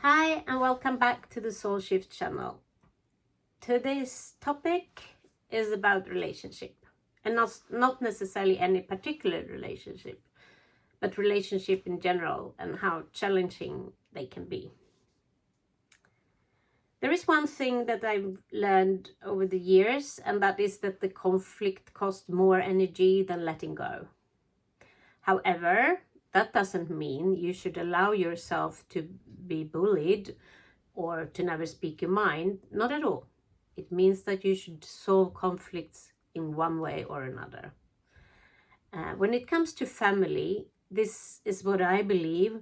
Hi and welcome back to the Soul Shift channel. Today's topic is about relationship, and not necessarily any particular relationship, but relationship in general and how challenging they can be. There is one thing that I've learned over the years, and that is that the conflict costs more energy than letting go. However, that doesn't mean you should allow yourself to be bullied or to never speak your mind. Not at all. It means that you should solve conflicts in one way or another. When it comes to family, this is what I believe.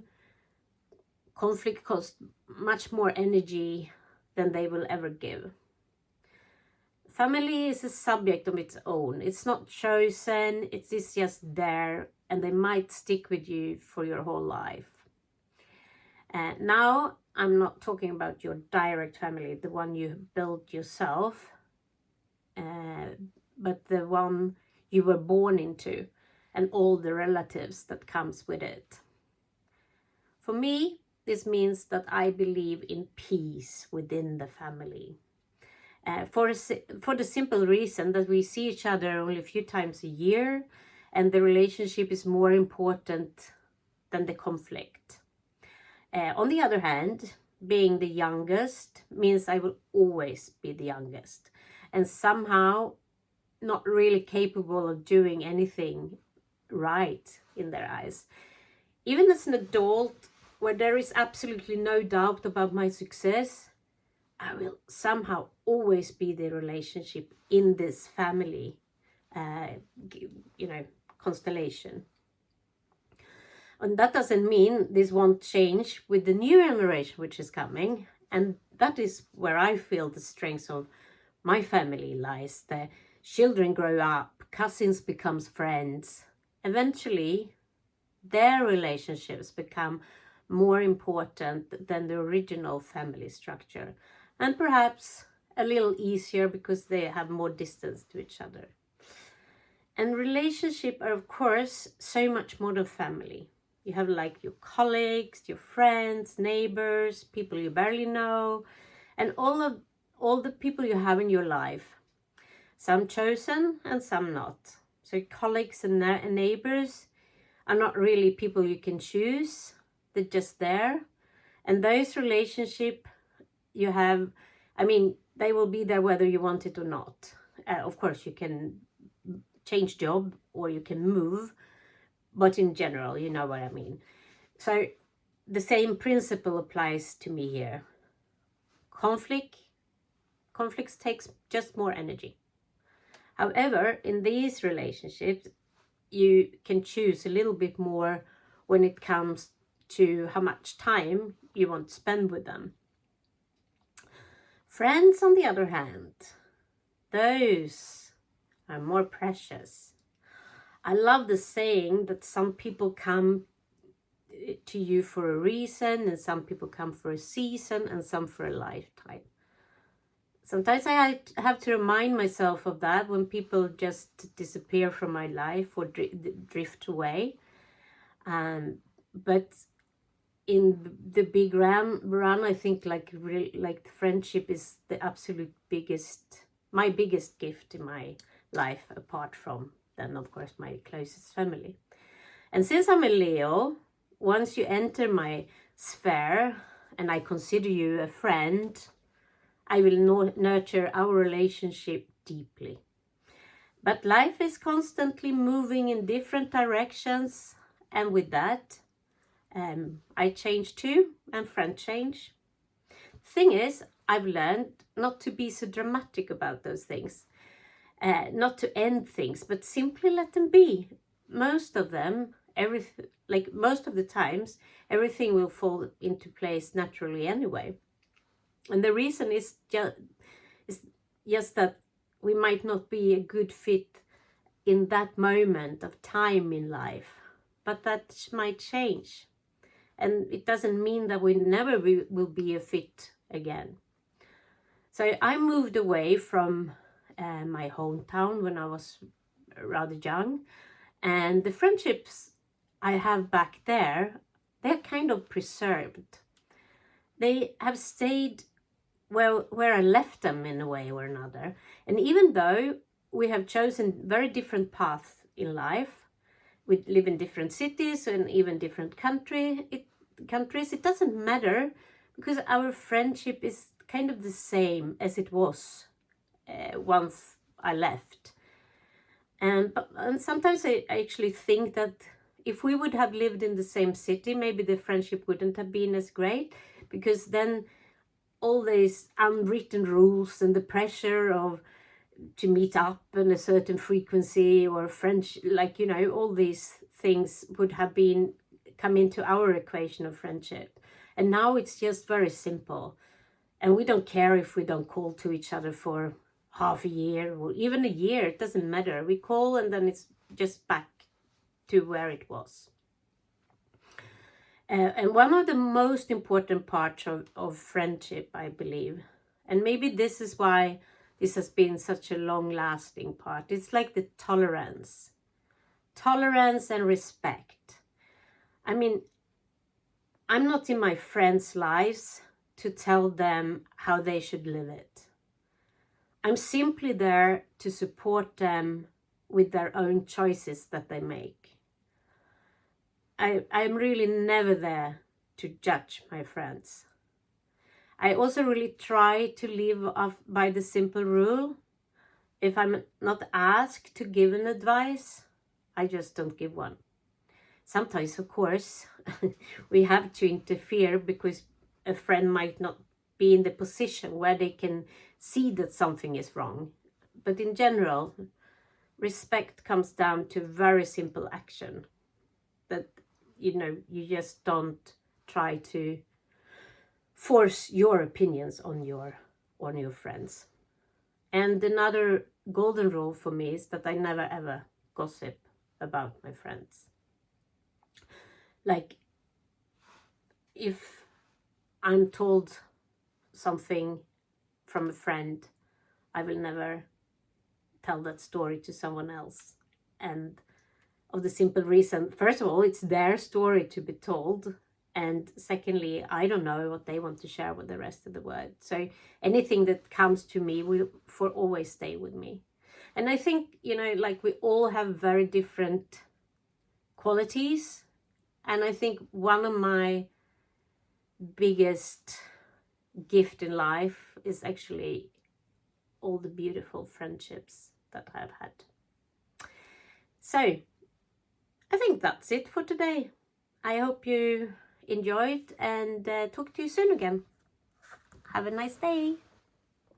Conflict costs much more energy than they will ever give. Family is a subject of its own. It's not chosen, it is just there, and they might stick with you for your whole life. Now, I'm not talking about your direct family, the one you built yourself, but the one you were born into and all the relatives that comes with it. For me, this means that I believe in peace within the family. For the simple reason that we see each other only a few times a year, and the relationship is more important than the conflict. On the other hand, being the youngest means I will always be the youngest, and somehow not really capable of doing anything right in their eyes. Even as an adult, where there is absolutely no doubt about my success, I will somehow always be the relationship in this family, constellation. And that doesn't mean this won't change with the new generation which is coming. And that is where I feel the strength of my family lies. The children grow up, cousins become friends. Eventually, their relationships become more important than the original family structure. And perhaps a little easier because they have more distance to each other. And relationships are, of course, so much more than family. You have like your colleagues, your friends, neighbors, people you barely know, and all the people you have in your life. Some chosen and some not. So colleagues and neighbors are not really people you can choose. They're just there. And those relationships you have, they will be there whether you want it or not. Of course, you can change job or you can move, but in general, you know what I mean. So the same principle applies to me here. Conflicts takes just more energy. However, in these relationships, you can choose a little bit more when it comes to how much time you want to spend with them. Friends, on the other hand, those are more precious. I love the saying that some people come to you for a reason, and some people come for a season, and some for a lifetime. Sometimes I have to remind myself of that when people just disappear from my life or drift away. But in the big run, I think like friendship is the absolute my biggest gift in my life, apart from then of course my closest family. And since I'm a Leo, once you enter my sphere and I consider you a friend, I will nurture our relationship deeply. But life is constantly moving in different directions, and with that, I change too, and friends change. Thing is, I've learned not to be so dramatic about those things, not to end things, but simply let them be. Most of them, most of the times, everything will fall into place naturally anyway. And the reason is just that we might not be a good fit in that moment of time in life, but that might change. And it doesn't mean that we never will be a fit again. So I moved away from my hometown when I was rather young, and the friendships I have back there, they're kind of preserved. they have stayed where I left them in a way or another. And even though we have chosen very different paths in life, we live in different cities and even different countries, it doesn't matter, because our friendship is kind of the same as it was once I left. And sometimes I actually think that if we would have lived in the same city, maybe the friendship wouldn't have been as great, because then all these unwritten rules and the pressure of to meet up in a certain frequency or French, like, you know, all these things would have been come into our equation of friendship. And now it's just very simple. And we don't care if we don't call to each other for half a year or even a year. It doesn't matter. We call and then it's just back to where it was. And one of the most important parts of friendship, I believe, and maybe this is why this has been such a long-lasting part, it's like the tolerance and respect. I mean, I'm not in my friends' lives to tell them how they should live it. I'm simply there to support them with their own choices that they make. I'm really never there to judge my friends. I also really try to live by the simple rule. If I'm not asked to give an advice, I just don't give one. Sometimes, of course, we have to interfere because a friend might not be in the position where they can see that something is wrong. But in general, respect comes down to very simple action. That, you know, you just don't try to force your opinions on your friends. And another golden rule for me is that I never ever gossip about my friends. Like, if I'm told something from a friend, I will never tell that story to someone else. And of the simple reason, first of all, it's their story to be told. And secondly, I don't know what they want to share with the rest of the world. So anything that comes to me will for always stay with me. And I think, you know, like we all have very different qualities. And I think one of my biggest gift in life is actually all the beautiful friendships that I've had. So I think that's it for today. I hope you enjoyed and talk to you soon again. Have a nice day.